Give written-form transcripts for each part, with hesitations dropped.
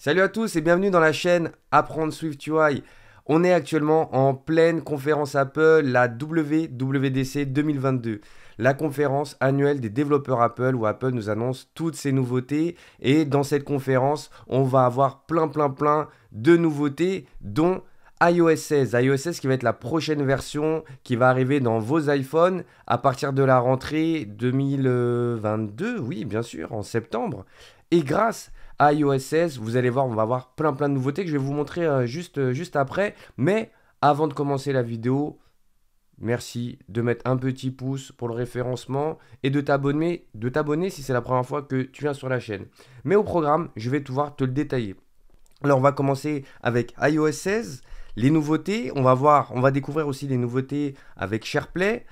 Salut à tous et bienvenue dans la chaîne Apprendre SwiftUI. On est actuellement en pleine conférence Apple, la WWDC 2022, la conférence annuelle des développeurs Apple où Apple nous annonce toutes ses nouveautés. Et dans cette conférence, on va avoir plein de nouveautés, dont iOS 16. iOS 16 qui va être la prochaine version qui va arriver dans vos iPhones à partir de la rentrée 2022, oui bien sûr, en septembre. Et grâce à iOS 16, vous allez voir, on va avoir plein de nouveautés que je vais vous montrer juste après. Mais avant de commencer la vidéo, merci de mettre un petit pouce pour le référencement et de t'abonner si c'est la première fois que tu viens sur la chaîne. Mais au programme, je vais pouvoir te le détailler. Alors on va commencer avec iOS 16, les nouveautés, on va découvrir aussi les nouveautés avec SharePlay,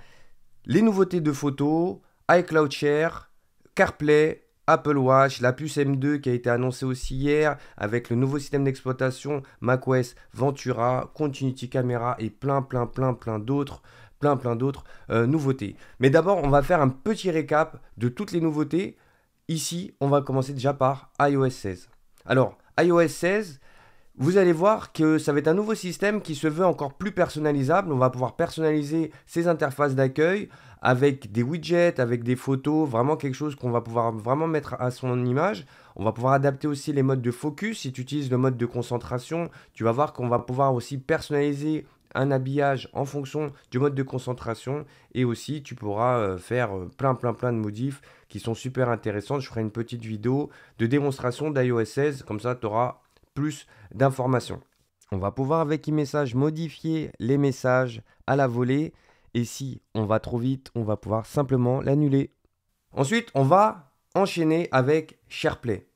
les nouveautés de photos, iCloud Share, CarPlay, Apple Watch, la puce M2 qui a été annoncée aussi hier avec le nouveau système d'exploitation macOS Ventura, Continuity Camera et plein d'autres nouveautés. Mais d'abord, on va faire un petit récap de toutes les nouveautés. Ici, on va commencer déjà par iOS 16. Alors, iOS 16, vous allez voir que ça va être un nouveau système qui se veut encore plus personnalisable. On va pouvoir personnaliser ses interfaces d'accueil avec des widgets, avec des photos, vraiment quelque chose qu'on va pouvoir vraiment mettre à son image. On va pouvoir adapter aussi les modes de focus. Si tu utilises le mode de concentration, tu vas voir qu'on va pouvoir aussi personnaliser un habillage en fonction du mode de concentration. Et aussi, tu pourras faire plein de modifs qui sont super intéressantes. Je ferai une petite vidéo de démonstration d'iOS 16. Comme ça, tu auras plus d'informations. On va pouvoir avec e-message modifier les messages à la volée. Et si on va trop vite, on va pouvoir simplement l'annuler. Ensuite, on va enchaîner avec SharePlay.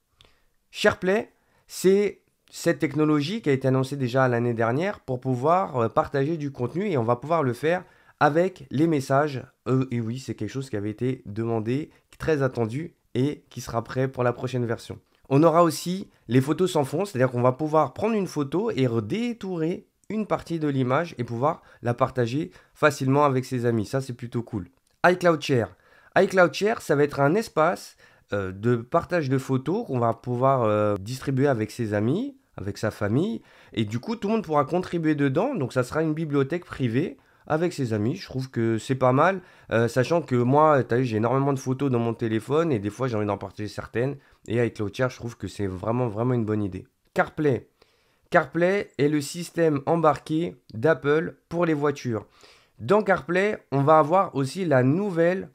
SharePlay, c'est cette technologie qui a été annoncée déjà l'année dernière pour pouvoir partager du contenu et on va pouvoir le faire avec les messages. Et oui, c'est quelque chose qui avait été demandé, très attendu et qui sera prêt pour la prochaine version. On aura aussi les photos sans fond, c'est-à-dire qu'on va pouvoir prendre une photo et détourer une partie de l'image et pouvoir la partager facilement avec ses amis. Ça, c'est plutôt cool. iCloud Share. iCloud Share, ça va être un espace de partage de photos qu'on va pouvoir distribuer avec ses amis, avec sa famille. Et du coup, tout le monde pourra contribuer dedans. Donc, ça sera une bibliothèque privée avec ses amis. Je trouve que c'est pas mal, sachant que moi, j'ai énormément de photos dans mon téléphone et des fois, j'ai envie d'en partager certaines. Et avec iCloud Share, je trouve que c'est vraiment une bonne idée. CarPlay. CarPlay est le système embarqué d'Apple pour les voitures. Dans CarPlay, on va avoir aussi la nouvelle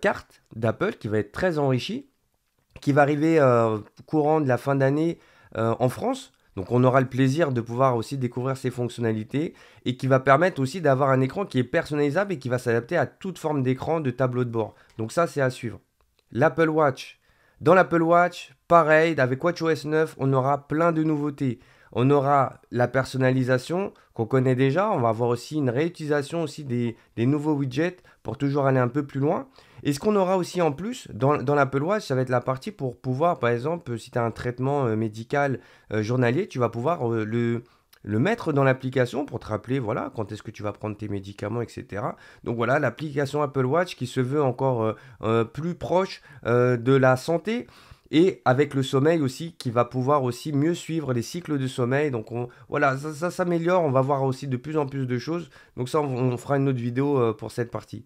carte d'Apple qui va être très enrichie, qui va arriver courant de la fin d'année en France. Donc on aura le plaisir de pouvoir aussi découvrir ces fonctionnalités et qui va permettre aussi d'avoir un écran qui est personnalisable et qui va s'adapter à toute forme d'écran, de tableau de bord. Donc ça, c'est à suivre. L'Apple Watch. Dans l'Apple Watch, pareil, avec WatchOS 9, on aura plein de nouveautés. On aura la personnalisation qu'on connaît déjà. On va avoir aussi une réutilisation aussi des nouveaux widgets pour toujours aller un peu plus loin. Et ce qu'on aura aussi en plus dans l'Apple Watch, ça va être la partie pour pouvoir, par exemple, si tu as un traitement médical journalier, tu vas pouvoir le mettre dans l'application pour te rappeler, voilà, quand est-ce que tu vas prendre tes médicaments, etc. Donc voilà, l'application Apple Watch qui se veut encore plus proche de la santé. Et avec le sommeil aussi, qui va pouvoir aussi mieux suivre les cycles de sommeil. Donc voilà, ça s'améliore, on va voir aussi de plus en plus de choses. Donc ça, on fera une autre vidéo pour cette partie.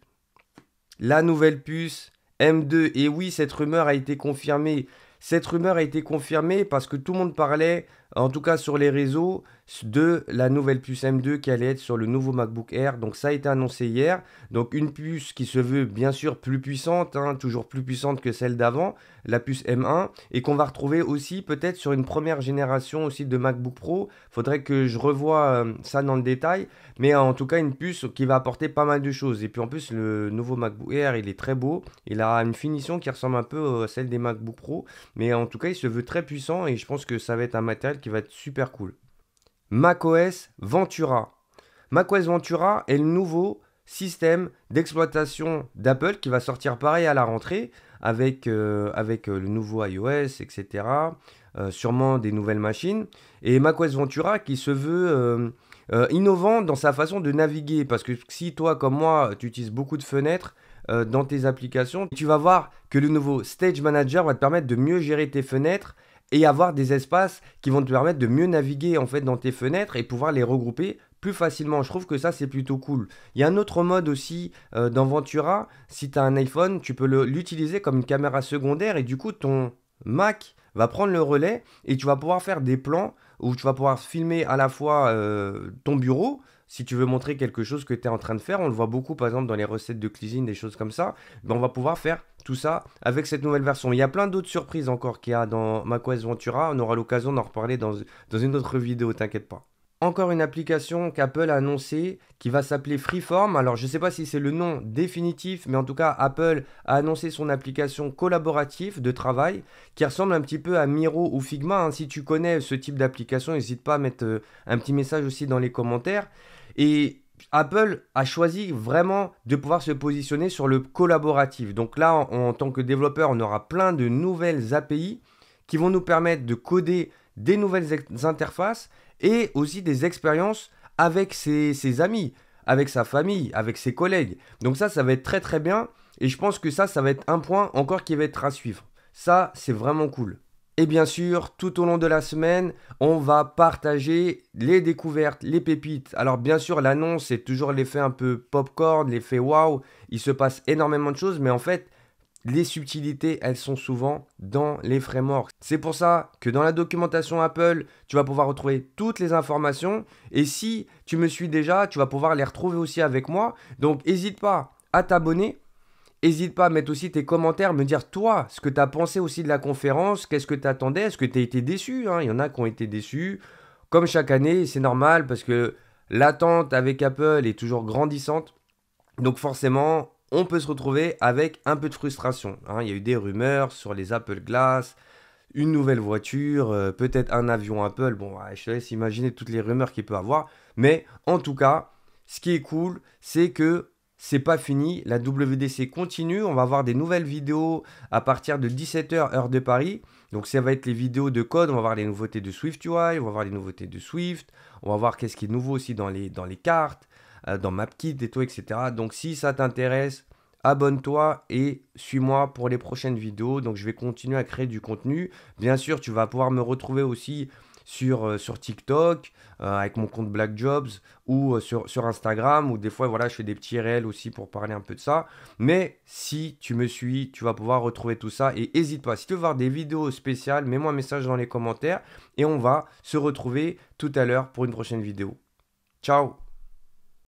La nouvelle puce M2, et oui, cette rumeur a été confirmée. Cette rumeur a été confirmée parce que tout le monde parlait, en tout cas sur les réseaux, de la nouvelle puce M2 qui allait être sur le nouveau MacBook Air. Donc ça a été annoncé hier. Donc une puce qui se veut bien sûr plus puissante, toujours plus puissante que celle d'avant, la puce M1, et qu'on va retrouver aussi peut-être sur une première génération aussi de MacBook Pro. Faudrait que je revoie ça dans le détail, mais en tout cas une puce qui va apporter pas mal de choses. Et puis en plus le nouveau MacBook Air, il est très beau. Il a une finition qui ressemble un peu à celle des MacBook Pro, mais en tout cas il se veut très puissant et je pense que ça va être un matériel qui va être super cool. macOS Ventura. macOS Ventura est le nouveau système d'exploitation d'Apple qui va sortir pareil à la rentrée avec le nouveau iOS, etc. Sûrement des nouvelles machines. Et macOS Ventura qui se veut innovant dans sa façon de naviguer. Parce que si toi, comme moi, tu utilises beaucoup de fenêtres dans tes applications, tu vas voir que le nouveau Stage Manager va te permettre de mieux gérer tes fenêtres et avoir des espaces qui vont te permettre de mieux naviguer en fait dans tes fenêtres et pouvoir les regrouper plus facilement. Je trouve que ça c'est plutôt cool. Il y a un autre mode aussi dans Ventura, si tu as un iPhone, tu peux l'utiliser comme une caméra secondaire et du coup ton Mac va prendre le relais et tu vas pouvoir faire des plans où tu vas pouvoir filmer à la fois ton bureau, si tu veux montrer quelque chose que tu es en train de faire. On le voit beaucoup par exemple dans les recettes de cuisine, des choses comme ça. Ben, on va pouvoir faire tout ça avec cette nouvelle version. Il y a plein d'autres surprises encore qu'il y a dans macOS Ventura. On aura l'occasion d'en reparler dans une autre vidéo, t'inquiète pas. Encore une application qu'Apple a annoncée qui va s'appeler Freeform. Alors je ne sais pas si c'est le nom définitif, mais en tout cas Apple a annoncé son application collaborative de travail qui ressemble un petit peu à Miro ou Figma, hein. Si tu connais ce type d'application, n'hésite pas à mettre un petit message aussi dans les commentaires. Et Apple a choisi vraiment de pouvoir se positionner sur le collaboratif. Donc là, en tant que développeur, on aura plein de nouvelles API qui vont nous permettre de coder des nouvelles interfaces et aussi des expériences avec ses amis, avec sa famille, avec ses collègues. Donc ça va être très très bien et je pense que ça va être un point encore qui va être à suivre. Ça, c'est vraiment cool. Et bien sûr, tout au long de la semaine, on va partager les découvertes, les pépites. Alors bien sûr, l'annonce, c'est toujours l'effet un peu popcorn, l'effet waouh. Il se passe énormément de choses, mais en fait, les subtilités, elles sont souvent dans les frameworks. C'est pour ça que dans la documentation Apple, tu vas pouvoir retrouver toutes les informations. Et si tu me suis déjà, tu vas pouvoir les retrouver aussi avec moi. Donc, n'hésite pas à t'abonner. N'hésite pas à mettre aussi tes commentaires, me dire toi ce que tu as pensé aussi de la conférence, qu'est-ce que tu attendais, est-ce que tu as été déçu, hein? Il y en a qui ont été déçus. Comme chaque année, c'est normal parce que l'attente avec Apple est toujours grandissante. Donc forcément, on peut se retrouver avec un peu de frustration, hein. Il y a eu des rumeurs sur les Apple Glass, une nouvelle voiture, peut-être un avion Apple. Bon, ouais, je te laisse imaginer toutes les rumeurs qu'il peut avoir. Mais en tout cas, ce qui est cool, c'est que c'est pas fini. La WDC continue. On va avoir des nouvelles vidéos à partir de 17 h heure de Paris. Donc ça va être les vidéos de code. On va voir les nouveautés de SwiftUI. On va voir les nouveautés de Swift. On va voir qu'est-ce qui est nouveau aussi dans les cartes, dans MapKit et tout, etc. Donc si ça t'intéresse, abonne-toi et suis-moi pour les prochaines vidéos. Donc je vais continuer à créer du contenu. Bien sûr, tu vas pouvoir me retrouver aussi sur TikTok avec mon compte Black Jobs ou sur Instagram, où des fois voilà, je fais des petits réels aussi pour parler un peu de ça. Mais si tu me suis, tu vas pouvoir retrouver tout ça et n'hésite pas. Si tu veux voir des vidéos spéciales, mets-moi un message dans les commentaires et on va se retrouver tout à l'heure pour une prochaine vidéo. Ciao!